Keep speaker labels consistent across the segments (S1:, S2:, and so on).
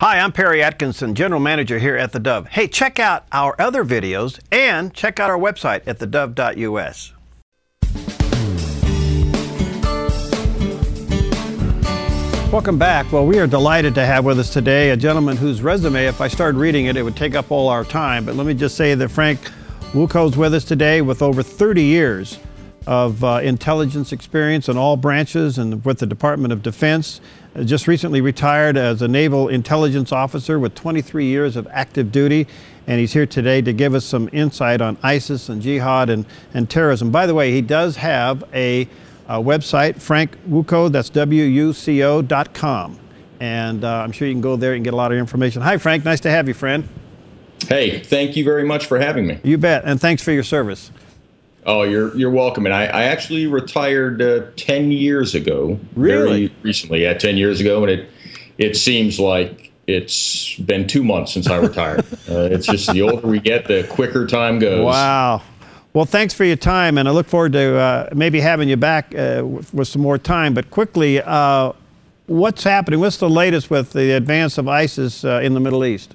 S1: Hi, I'm Perry Atkinson, General Manager here at theDove. Hey, check out our other videos and check out our website at thedove.us. Welcome back. Well, we are delighted to have with us today a gentleman whose resume, if I started reading it, it would take up all our time. But let me just say that Frank Wuco is with us today with over 30 years of intelligence experience in all branches and with the Department of Defense. Just recently retired as a Naval Intelligence Officer with 23 years of active duty. And he's here today to give us some insight on ISIS and jihad and terrorism. By the way, he does have a website, Frank Wuco, that's WUCO.com. And I'm sure you can go there and get a lot of information. Hi, Frank. Nice to have you, friend.
S2: Hey, thank you very much for having me.
S1: You bet. And thanks for your service.
S2: Oh, you're welcome. And I actually retired 10 years ago.
S1: Really?
S2: Very recently, 10 years ago. And it seems like it's been 2 months since I retired. It's just the older we get, the quicker time goes.
S1: Wow. Well, thanks for your time. And I look forward to maybe having you back with some more time. But quickly, what's happening? What's the latest with the advance of ISIS in the Middle East?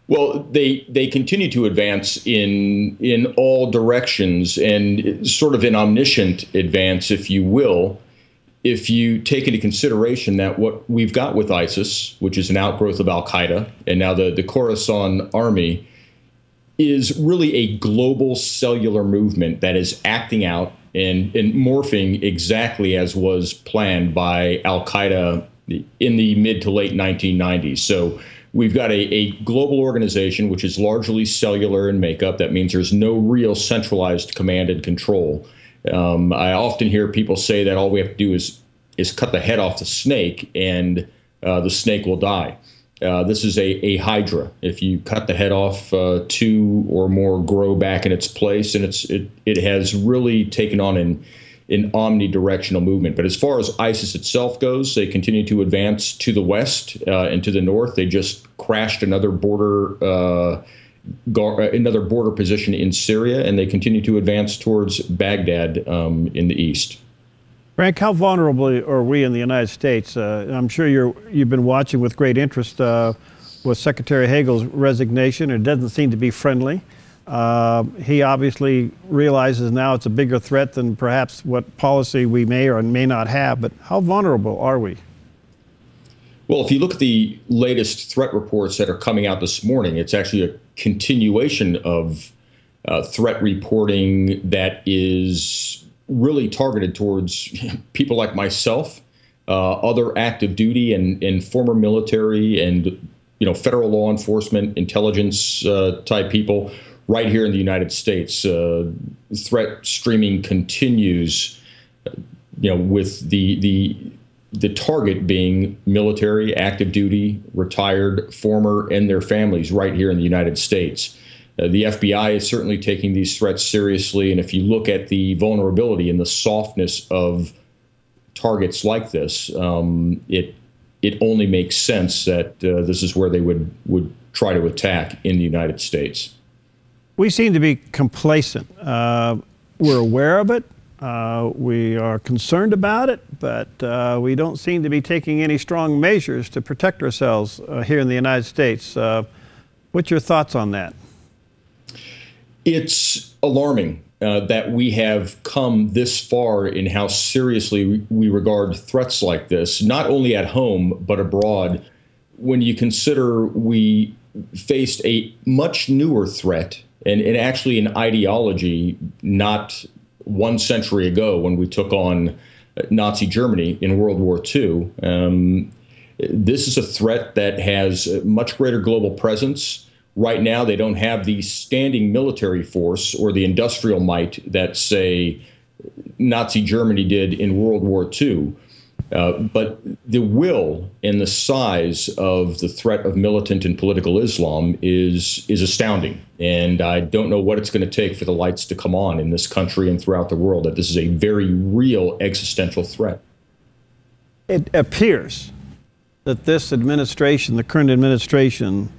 S2: Well, they continue to advance in all directions, and sort of an omniscient advance, if you will, if you take into consideration that what we've got with ISIS, which is an outgrowth of al-Qaeda, and now the Khorasan army, is really a global cellular movement that is acting out and morphing exactly as was planned by al-Qaeda in the mid to late 1990s. So we've got a global organization which is largely cellular in makeup. That means there's no real centralized command and control. I often hear people say that all we have to do is cut the head off the snake and the snake will die. This is a hydra. If you cut the head off, two or more grow back in its place, and it has really taken on an omnidirectional movement. But as far as ISIS itself goes, they continue to advance to the west and to the north. They just crashed another border position in Syria, and they continue to advance towards Baghdad in the east.
S1: Frank, how vulnerable are we in the United States? I'm sure you've been watching with great interest with Secretary Hagel's resignation. It doesn't seem to be friendly. He obviously realizes now it's a bigger threat than perhaps what policy we may or may not have. But how vulnerable are we?
S2: Well, if you look at the latest threat reports that are coming out this morning, it's actually a continuation of threat reporting that is really targeted towards people like myself, other active duty and former military and federal law enforcement, intelligence type people right here in the United States. Threat streaming continues, with the target being military, active duty, retired, former, and their families right here in the United States. The FBI is certainly taking these threats seriously, and if you look at the vulnerability and the softness of targets like this, it only makes sense that this is where they would try to attack in the United States.
S1: We seem to be complacent. We're aware of it. We are concerned about it, but we don't seem to be taking any strong measures to protect ourselves here in the United States. What's your thoughts on that?
S2: It's alarming that we have come this far in how seriously we regard threats like this, not only at home, but abroad. When you consider we faced a much newer threat and actually an ideology not 1 century ago when we took on Nazi Germany in World War II. This is a threat that has a much greater global presence. Right now, they don't have the standing military force or the industrial might that, say, Nazi Germany did in World War II. But the will and the size of the threat of militant and political Islam is astounding. And I don't know what it's going to take for the lights to come on in this country and throughout the world that this is a very real existential threat.
S1: It appears that this administration, the current administration,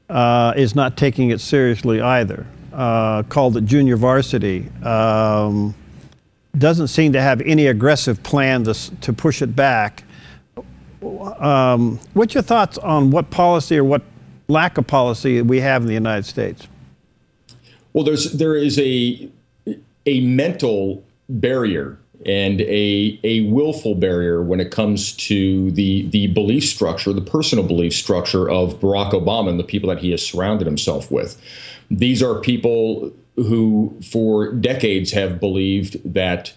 S1: is not taking it seriously either. Called it junior varsity. Doesn't seem to have any aggressive plan to push it back. what's your thoughts on what policy or what lack of policy we have in the United States?
S2: Well, there is a mental barrier and a willful barrier when it comes to the belief structure, the personal belief structure of Barack Obama and the people that he has surrounded himself with. These are people who for decades have believed that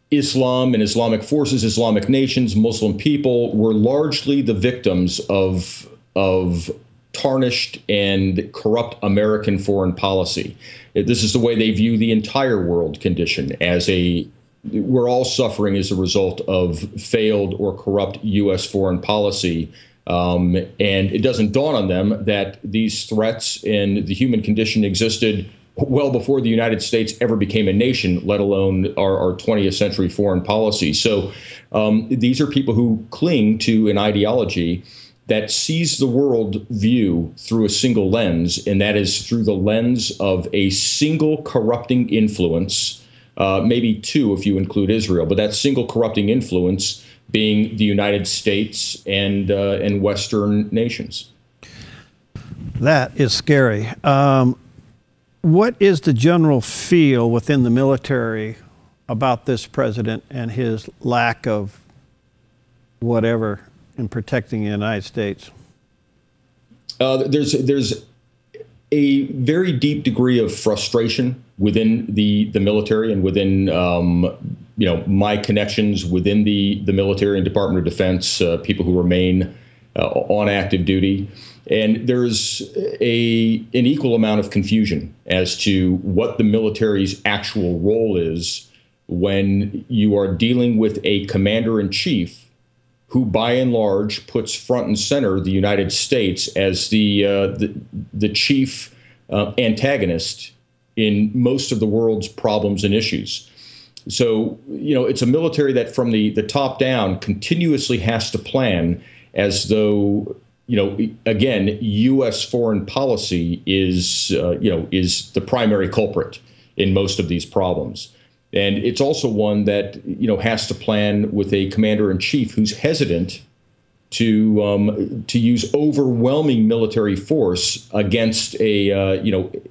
S2: Islam and Islamic forces, Islamic nations, Muslim people were largely the victims of tarnished and corrupt American foreign policy. This is the way they view the entire world condition, as we're all suffering as a result of failed or corrupt U.S. foreign policy. And it doesn't dawn on them that these threats and the human condition existed well before the United States ever became a nation, let alone our 20th century foreign policy. So these are people who cling to an ideology that sees the world view through a single lens, and that is through the lens of a single corrupting influence, maybe two if you include Israel, but that single corrupting influence being the United States and Western nations.
S1: That is scary. What is the general feel within the military about this president and his lack of whatever in protecting the United States?
S2: There's a very deep degree of frustration within the military and within my connections within the military and Department of Defense, people who remain on active duty. And there's an equal amount of confusion as to what the military's actual role is when you are dealing with a commander-in-chief who, by and large, puts front and center the United States as the chief antagonist in most of the world's problems and issues. So, it's a military that from the top down continuously has to plan as though, again, U.S. foreign policy is the primary culprit in most of these problems. And it's also one that, has to plan with a commander-in-chief who's hesitant to use overwhelming military force against an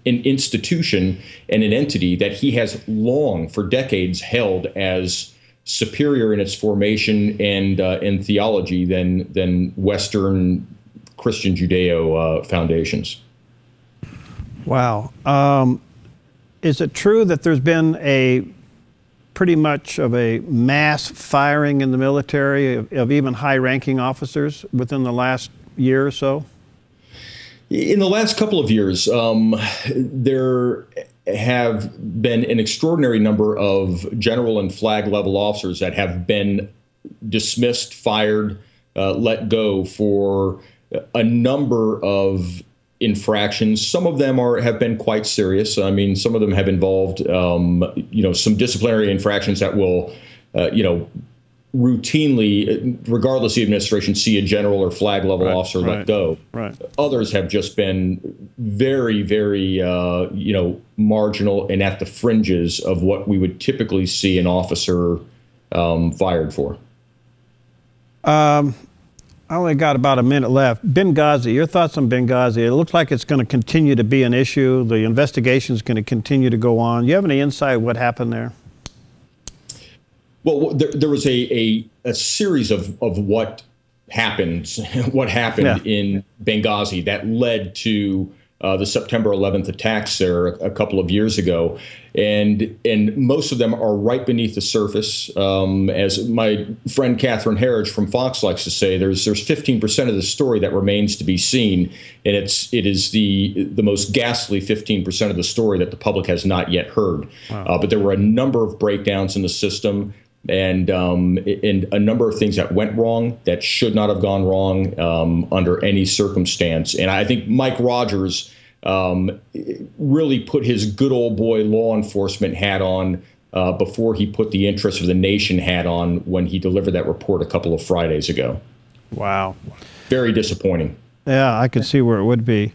S2: institution and an entity that he has long, for decades, held as superior in its formation and in theology than Western Christian Judeo foundations.
S1: Wow. Is it true that there's been pretty much of a mass firing in the military of even high-ranking officers within the last year or so?
S2: In the last couple of years, there have been an extraordinary number of general and flag level officers that have been dismissed, fired, let go for a number of infractions. Some of them have been quite serious. I mean, some of them have involved, some disciplinary infractions that will, routinely, regardless of the administration, see a general or flag level officer let go.
S1: Right.
S2: Others have just been very, very, marginal and at the fringes of what we would typically see an officer fired for.
S1: I only got about a minute left. Benghazi, your thoughts on Benghazi? It looks like it's going to continue to be an issue. The investigation is going to continue to go on. Do you have any insight what happened there?
S2: Well, there was a series of what happened in Benghazi that led to the September 11th attacks there a couple of years ago. And most of them are right beneath the surface. As my friend Catherine Herridge from Fox likes to say, there's 15% of the story that remains to be seen. And it is the most ghastly 15% of the story that the public has not yet heard. Wow. But there were a number of breakdowns in the system and a number of things that went wrong that should not have gone wrong under any circumstance. And I think Mike Rogers really put his good old boy law enforcement hat on before he put the interest of the nation hat on when he delivered that report a couple of Fridays ago.
S1: Wow.
S2: Very disappointing.
S1: Yeah, I could see where it would be.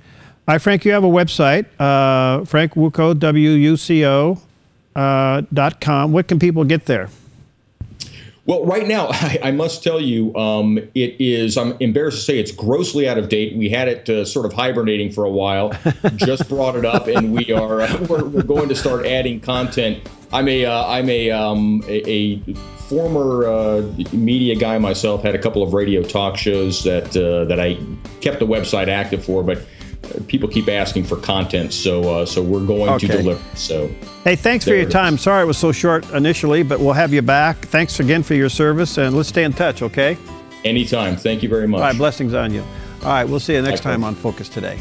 S1: All right, Frank, you have a website, Frank Wuco, WUCO.com. What can people get there?
S2: Well, right now, I must tell you, it is, I'm embarrassed to say, it's grossly out of date. We had it sort of hibernating for a while, just brought it up, and we're going to start adding content. I'm a former media guy myself, had a couple of radio talk shows that I kept the website active for, but people keep asking for content, so we're going to deliver. So,
S1: hey, thanks for your time. Sorry it was so short initially, but we'll have you back. Thanks again for your service, and let's stay in touch, okay?
S2: Anytime. Thank you very much.
S1: All right, blessings on you. All right, we'll see you next time on Focus Today.